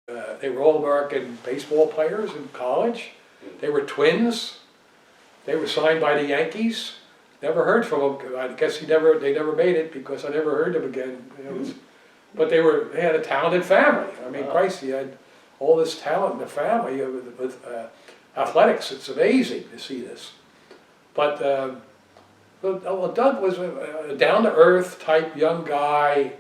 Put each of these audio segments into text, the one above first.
They were All-American baseball players in college. They were twins. They were signed by the Yankees. Never heard from them. I guess they never made it because I never heard them again. But they had a talented family. I mean, Christ, he had all this talent in the family with athletics. It's amazing to see this. But Doug was a down-to-earth type young guy.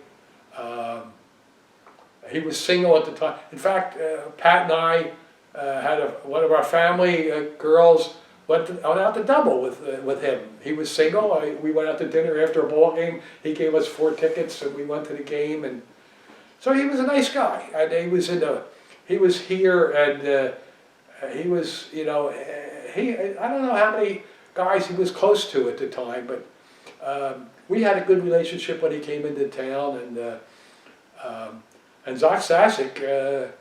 He was single at the time. In fact, Pat and I had one of our family girls went out to double with him. He was single. We went out to dinner after a ball game. He gave us 4 tickets, and we went to the game. And so he was a nice guy. And he was here, and he was, I don't know how many guys he was close to at the time, but we had a good relationship when he came into town. And Zach Sasek,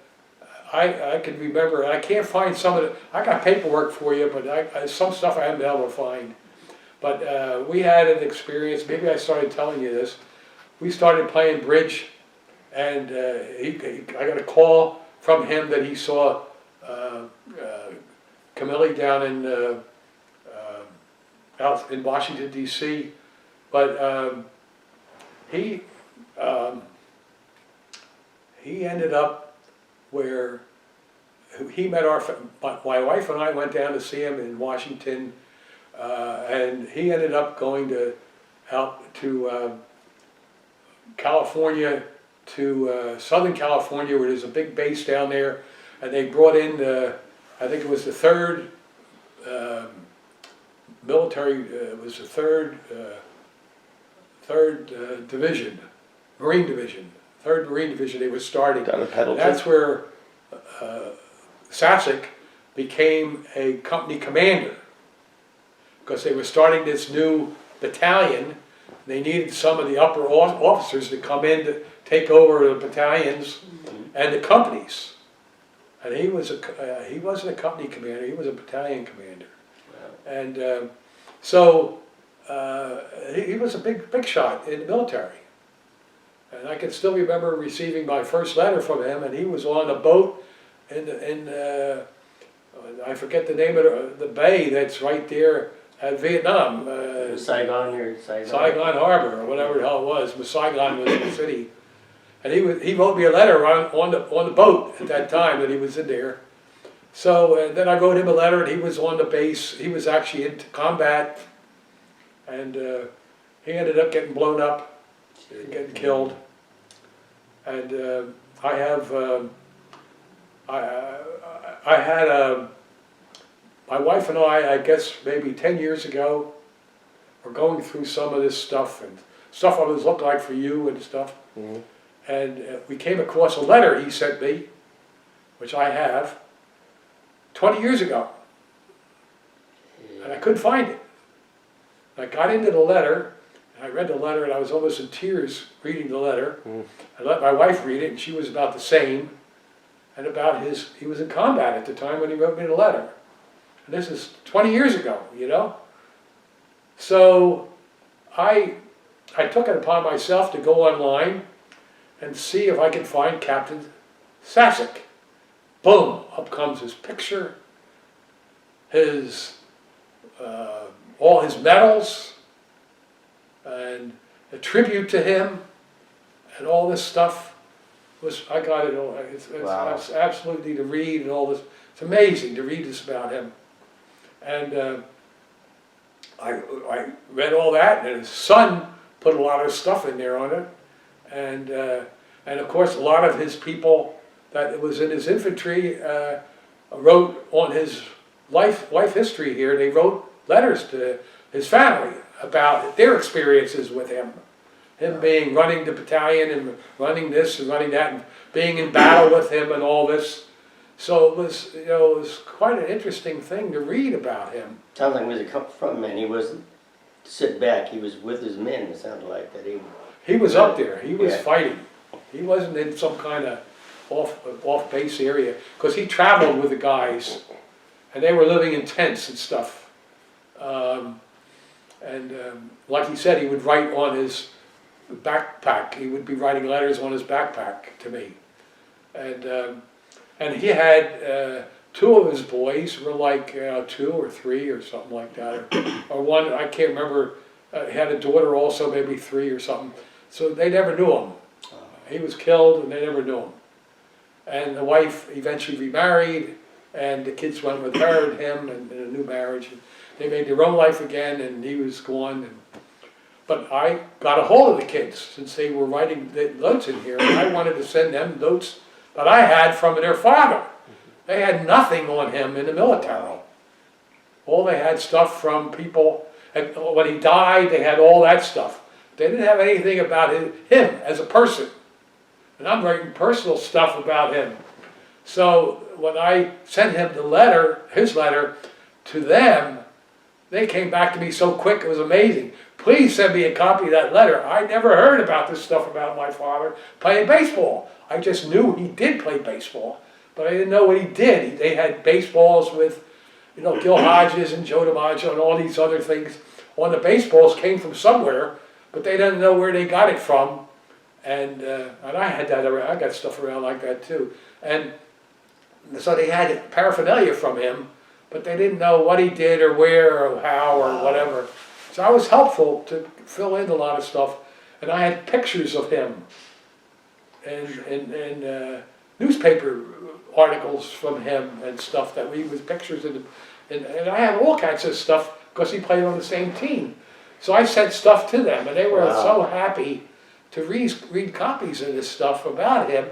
I can remember, I can't find some of it. I got paperwork for you, but some stuff I haven't been able to find. But we had an experience, maybe I started telling you this. We started playing bridge, and I got a call from him that he saw Camille down out in Washington, D.C. But he ended up where he met my wife and I went down to see him in Washington, and he ended up going out to California, to Southern California, where there's a big base down there, and they brought in I think it was the third military, it was the third division, Marine Division. 3rd Marine Division they were starting. That's where Sasek became a company commander, because they were starting this new battalion. They needed some of the upper officers to come in to take over the battalions and the companies. And he wasn't a company commander, he was a battalion commander. Wow. And so he was a big shot in the military. And I can still remember receiving my first letter from him, and he was on a boat in I forget the name of the bay that's right there at Vietnam. Saigon. Saigon Harbor, or whatever the hell it was. Saigon was the city. And he wrote me a letter on the boat at that time that he was in there. So then I wrote him a letter, and he was on the base. He was actually into combat, and he ended up getting blown up. Getting killed, and I had my wife and I guess maybe 10 years ago, were going through some of this stuff and stuff I was looking like for you and stuff, and we came across a letter he sent me, which I have, 20 years ago, and I couldn't find it. And I got into the letter. I read the letter, and I was almost in tears reading the letter. I let my wife read it, and she was about the same. And about he was in combat at the time when he wrote me the letter. And this is 20 years ago, So I took it upon myself to go online and see if I could find Captain Sasek. Boom, up comes his picture, all his medals, and a tribute to him, and all this stuff. I got it all. It's wow. Absolutely to read and all this. It's amazing to read this about him. And I read all that, and his son put a lot of stuff in there on it, and of course a lot of his people that was in his infantry wrote on his life history here. They wrote letters to his family about their experiences with him. Being running the battalion and running this and running that and being in battle with him and all this. So it was quite an interesting thing to read about him. Sounds like he was a front man. He wasn't sit back. He was with his men. It sounded like that. He was up there. He was fighting. He wasn't in some kind of off base area, because he traveled with the guys, and they were living in tents and stuff. Like he said, he would write on his backpack. He would be writing letters on his backpack to me. And And he had, two of his boys were like 2 or 3 or something like that, or one, I can't remember, he had a daughter also, maybe 3 or something. So they never knew him. He was killed and they never knew him. And the wife eventually remarried, and the kids went with her and him in a new marriage. And they made their own life again, and he was gone. But I got a hold of the kids since they were writing the notes in here, and I wanted to send them notes that I had from their father. They had nothing on him in the military. All they had stuff from people, and when he died, they had all that stuff. They didn't have anything about him as a person. And I'm writing personal stuff about him. So when I sent him the letter, his letter, to them, they came back to me so quick, it was amazing. Please send me a copy of that letter. I never heard about this stuff about my father playing baseball. I just knew he did play baseball, but I didn't know what he did. They had baseballs with, Gil Hodges and Joe DiMaggio and all these other things. On the baseballs came from somewhere, but they didn't know where they got it from. And I had that around. I got stuff around like that too. And so they had paraphernalia from him, but they didn't know what he did or where or how or whatever. So I was helpful to fill in a lot of stuff. And I had pictures of him and newspaper articles from him and stuff that we with pictures and I have all kinds of stuff because he played on the same team. So I sent stuff to them, and they were so happy to read copies of this stuff about him.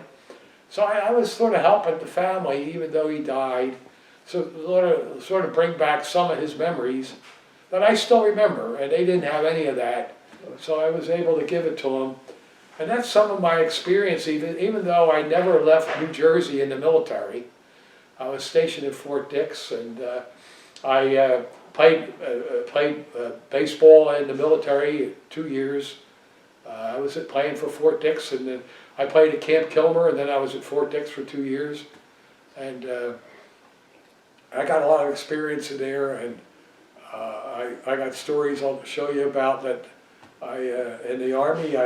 So I was sort of helping the family, even though he died, so sort of bring back some of his memories that I still remember, and they didn't have any of that. So I was able to give it to them. And that's some of my experience, even though I never left New Jersey in the military. I was stationed at Fort Dix, and I played baseball in the military 2 years. I was playing for Fort Dix, and then I played at Camp Kilmer, and then I was at Fort Dix for 2 years. And I got a lot of experience in there, and I got stories I'll show you about that. In the Army,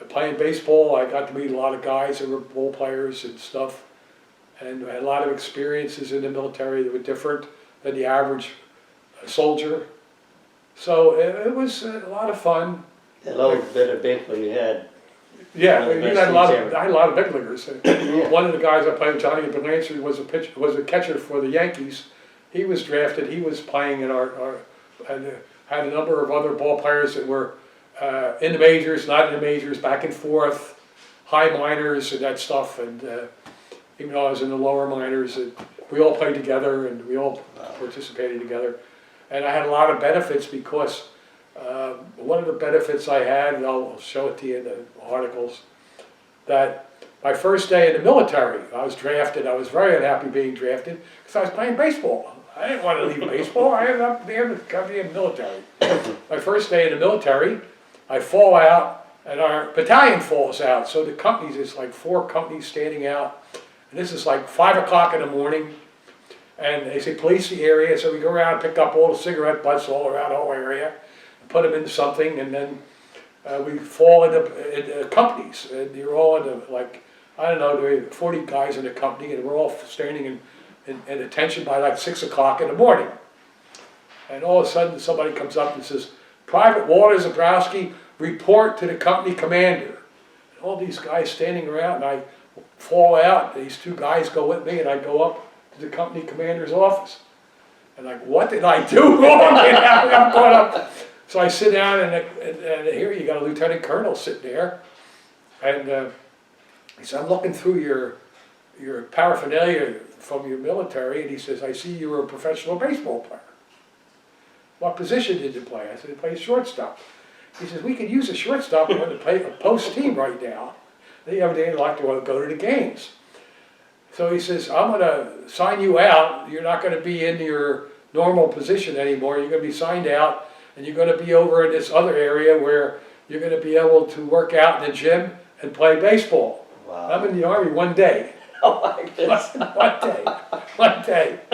playing baseball, I got to meet a lot of guys that were ball players and stuff, and I had a lot of experiences in the military that were different than the average soldier. So it was a lot of fun. That little bit of baseball you had. Yeah, I had a lot of big leaguers. Yeah. One of the guys I played with, Johnny Belancey, was a catcher for the Yankees. He was drafted. He was playing in and had a number of other ball players that were in the majors, not in the majors, back and forth, high minors and that stuff. And even though I was in the lower minors, we all played together and we all participated together. And I had a lot of benefits because one of the benefits I had, and I'll show it to you in the articles, that my first day in the military, I was drafted. I was very unhappy being drafted because I was playing baseball. I didn't want to leave baseball. I ended up there to come in the military. My first day in the military, I fall out, and our battalion falls out. So the companies, it's like 4 companies standing out, and this is like 5 o'clock in the morning, and they say police the area. So we go around and pick up all the cigarette butts all around the whole area, and put them into something, and then we fall into companies, and you're all in the, like, I don't know, there were 40 guys in the company, and we're all standing in attention by like 6 o'clock in the morning. And all of a sudden somebody comes up and says, "Private Walter Zebrowski, report to the company commander." And all these guys standing around, and I fall out, these 2 guys go with me, and I go up to the company commander's office. And like, what did I do wrong? I'm going up. So I sit down, and here you got a lieutenant colonel sitting there, and he said, "I'm looking through your paraphernalia from your military," and he says, "I see you were a professional baseball player. What position did you play?" I said, "I played shortstop." He says, "We could use a shortstop. We want to play a post team right now. The other day, I'd like to go to the games." So he says, "I'm going to sign you out. You're not going to be in your normal position anymore. You're going to be signed out, and you're going to be over in this other area where you're going to be able to work out in the gym and play baseball." Wow. I'm in the Army one day. Oh my goodness. One day.